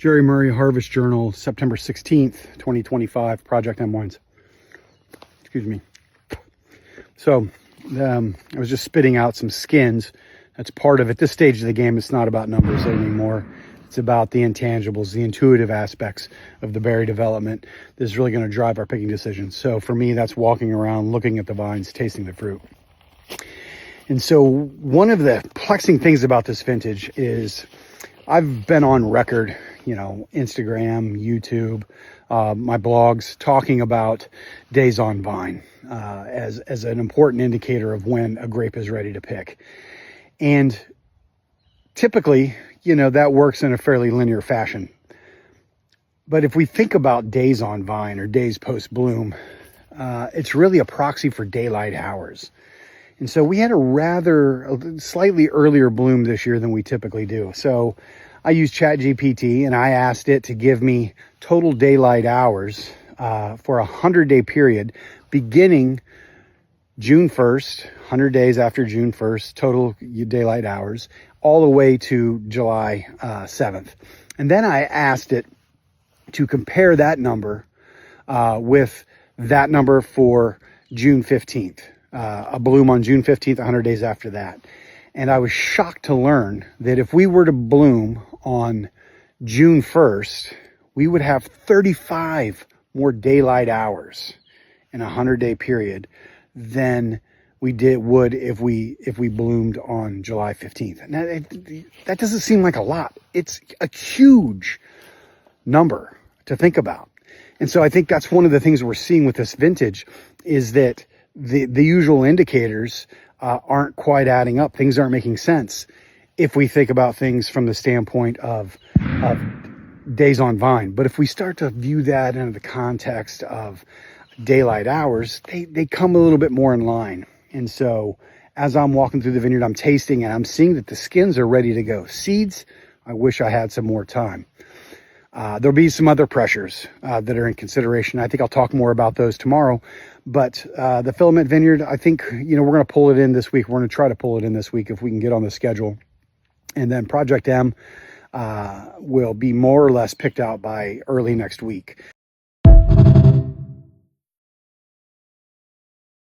Jerry Murray Harvest Journal September 16th, 2025, Project M wines. Excuse me. So I was just spitting out some skins. That's part of it. This stage of the game, it's not about numbers anymore. It's about the intangibles, the intuitive aspects of the berry development. This is really going to drive our picking decisions. So for me, that's walking around, looking at the vines, tasting the fruit. And so one of the perplexing things about this vintage is I've been on record, Instagram, YouTube, my blogs, talking about days on vine as an important indicator of when a grape is ready to pick. And typically, that works in a fairly linear fashion. But if we think about days on vine or days post bloom, it's really a proxy for daylight hours. And so we had a slightly earlier bloom this year than we typically do. So I used ChatGPT and I asked it to give me total daylight hours for a 100-day period beginning June 1st, 100 days after June 1st, total daylight hours, all the way to July 7th. And then I asked it to compare that number with that number for June 15th, a bloom on June 15th, 100 days after that. And I was shocked to learn that if we were to bloom on June 1st, we would have 35 more daylight hours in a 100-day period than we would if we bloomed on July 15th. Now, that doesn't seem like a lot. It's a huge number to think about. And so I think that's one of the things we're seeing with this vintage is that the usual indicators aren't quite adding up. Things aren't making sense if we think about things from the standpoint of days on vine. But if we start to view that in the context of daylight hours, they come a little bit more in line. And so as I'm walking through the vineyard, I'm tasting and I'm seeing that the skins are ready to go. Seeds, I wish I had some more time. There'll be some other pressures that are in consideration. I think I'll talk more about those tomorrow. But the filament vineyard, I think, we're going to pull it in this week. We're going to try to pull it in this week if we can get on the schedule. And then Project M will be more or less picked out by early next week.